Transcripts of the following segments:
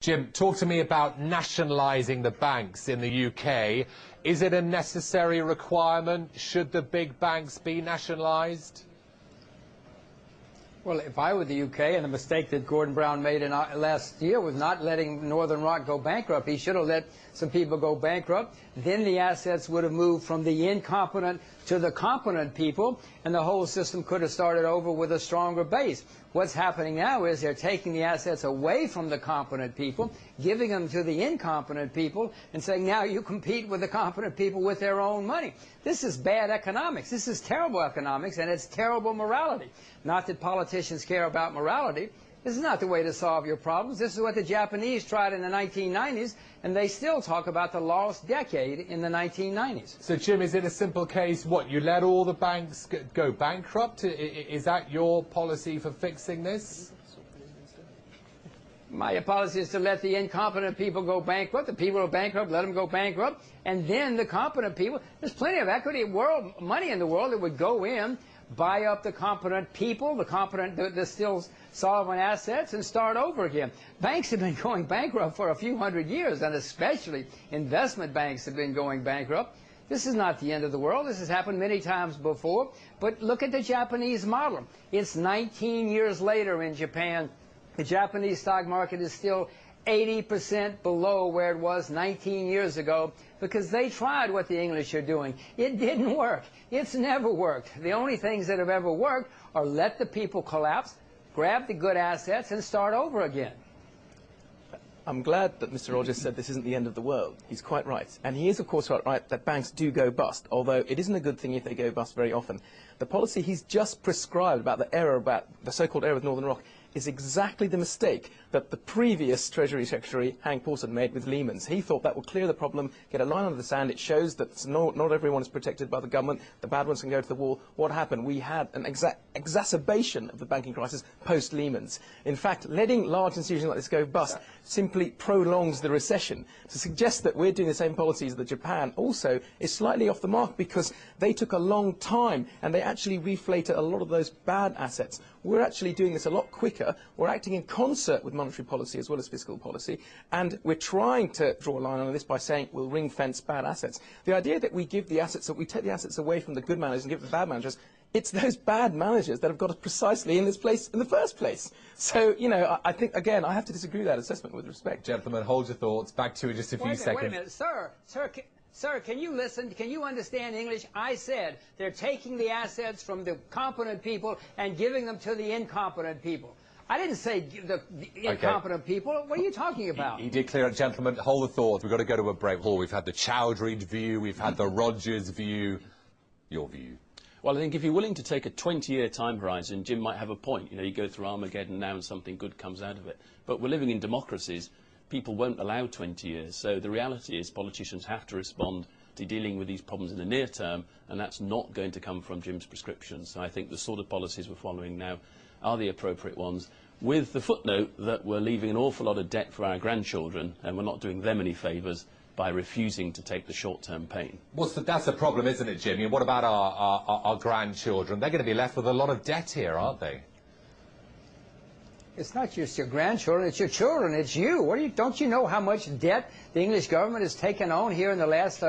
Jim, talk to me about nationalising the banks in the UK. Is it a necessary requirement? Should the big banks be nationalised? Well, if I were the UK, and the mistake that Gordon Brown made last year was not letting Northern Rock go bankrupt. He should have let some people go bankrupt. Then the assets would have moved from the incompetent to the competent people, and the whole system could have started over with a stronger base. What's happening now is they're taking the assets away from the competent people, giving them to the incompetent people, and saying, now you compete with the competent people with their own money. This is bad economics. This is terrible economics, and it's terrible morality. Not that politicians care about morality. This is not the way to solve your problems. This is what the Japanese tried in the 1990s, and they still talk about the lost decade in the 1990s. So, Jim, is it a simple case, what, you let all the banks go bankrupt? Is that your policy for fixing this? My policy is to let the incompetent people go bankrupt. The people who are bankrupt, let them go bankrupt. And then the competent people, there's plenty of equity, money in the world that would go in, buy up the competent people, the still solvent assets, and start over again. Banks have been going bankrupt for a few hundred years, and especially investment banks have been going bankrupt. This is not the end of the world. This has happened many times before. But look at the Japanese model. It's 19 years later in Japan. The Japanese stock market is still 80% below where it was 19 years ago, because they tried what the English are doing. It didn't work. It's never worked. The only things that have ever worked are let the people collapse, grab the good assets, and start over again. I'm glad that Mr. Rogers said this isn't the end of the world. He's quite right. And he is, of course, right that banks do go bust, although it isn't a good thing if they go bust very often. The policy he's just prescribed about the error, about the so-called error with Northern Rock, is exactly the mistake that the previous Treasury Secretary, Hank Paulson, made with Lehman's. He thought that would clear the problem, get a line under the sand. It shows that not everyone is protected by the government. The bad ones can go to the wall. What happened? We had an exacerbation of the banking crisis post-Lehman's. In fact, letting large institutions like this go bust simply prolongs the recession. To suggest that we're doing the same policies that Japan also is slightly off the mark, because they took a long time and they actually reflated a lot of those bad assets. We're actually doing this a lot quicker. We're acting in concert with monetary policy as well as fiscal policy, and we're trying to draw a line on this by saying we'll ring-fence bad assets. The idea that we give the assets, that we take the assets away from the good managers and give it to the bad managers, it's those bad managers that have got us precisely in this place in the first place. So, you know, I think, again, I have to disagree with that assessment with respect. Gentlemen, hold your thoughts. Back to you in just a few seconds. Wait a minute, Sir, can you listen? Can you understand English? I said they're taking the assets from the competent people and giving them to the incompetent people. I didn't say the incompetent people. What are you talking about? He did clear it. Gentlemen, hold the thought. We've got to go to a break. We've had the Chowdhury view. We've had the Rogers view. Your view? Well, I think if you're willing to take a 20-year time horizon, Jim might have a point. You know, you go through Armageddon now and something good comes out of it. But we're living in democracies. People won't allow 20 years. So the reality is politicians have to respond to dealing with these problems in the near term, and that's not going to come from Jim's prescription. So I think the sort of policies we're following now are the appropriate ones, with the footnote that we're leaving an awful lot of debt for our grandchildren, and we're not doing them any favours by refusing to take the short-term pain. Well, that's the problem, isn't it, Jimmy? And what about our grandchildren? They're going to be left with a lot of debt here, aren't they? It's not just your grandchildren, it's your children, it's you. Don't you know how much debt the English government has taken on here in the last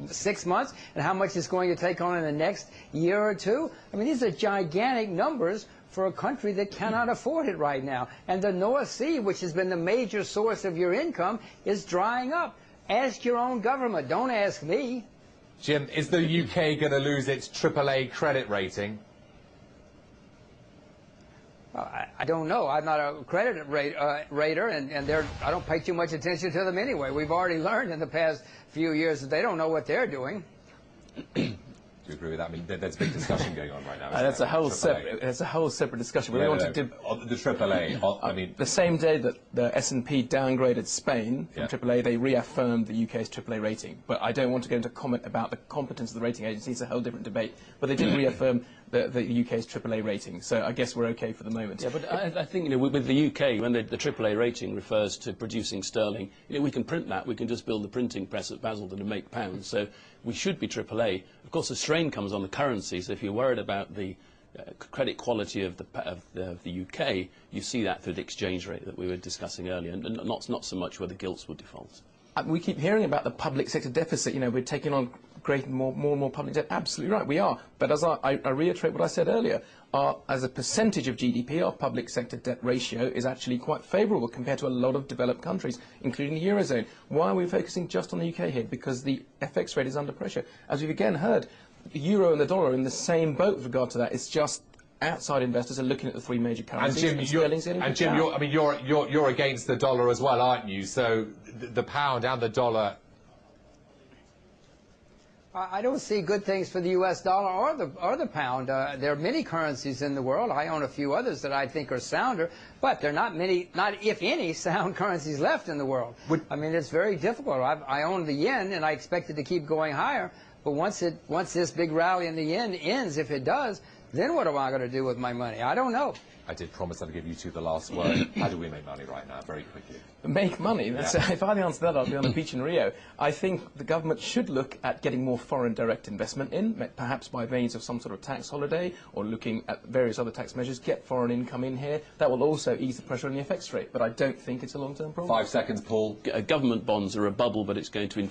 6 months, and how much it's going to take on in the next year or two? I mean, these are gigantic numbers for a country that cannot afford it right now. And the North Sea, which has been the major source of your income, is drying up. Ask your own government, don't ask me. Jim, is the UK going to lose its AAA credit rating? I don't know. I'm not a credit rater, and I don't pay too much attention to them anyway. We've already learned in the past few years that they don't know what they're doing. Do you agree with that? I mean, there's a big discussion going on right now. That's a whole separate discussion. We wanted to the AAA. I mean, the same day that the S&P downgraded Spain from AAA, they reaffirmed the UK's AAA rating. But I don't want to go into comment about the competence of the rating agency. It's a whole different debate. But they did reaffirm the UK's AAA rating. So I guess we're okay for the moment. Yeah, but I think, you know, with the UK, when the AAA rating refers to producing sterling, you know, we can print that. We can just build the printing press at Basildon and make pounds. So we should be AAA. Of course, the strain comes on the currency. So if you're worried about the credit quality of the UK, you see that through the exchange rate that we were discussing earlier, and not so much whether gilts will default. We keep hearing about the public sector deficit. You know, we're taking on more and more public debt. Absolutely right, we are. But as I reiterate what I said earlier, as a percentage of GDP, our public sector debt ratio is actually quite favourable compared to a lot of developed countries, including the Eurozone. Why are we focusing just on the UK here? Because the FX rate is under pressure. As we've again heard, the euro and the dollar are in the same boat with regard to that. It's just outside investors are looking at the three major currencies. And Jim, you're against the dollar as well, aren't you? So the pound and the dollar. I don't see good things for the U.S. dollar or the pound. There are many currencies in the world. I own a few others that I think are sounder, but there are not many, not if any, sound currencies left in the world. I mean, it's very difficult. I own the yen, and I expect it to keep going higher. But once this big rally in the yen ends, if it does, then what am I going to do with my money? I don't know. I did promise I'd give you two the last word. How do we make money right now, very quickly? Make money? Yeah. If I had the answer to that, I'd be on the beach in Rio. I think the government should look at getting more foreign direct investment in, perhaps by means of some sort of tax holiday or looking at various other tax measures, get foreign income in here. That will also ease the pressure on the FX rate, but I don't think it's a long-term problem. 5 seconds, Paul. Government bonds are a bubble, but it's going to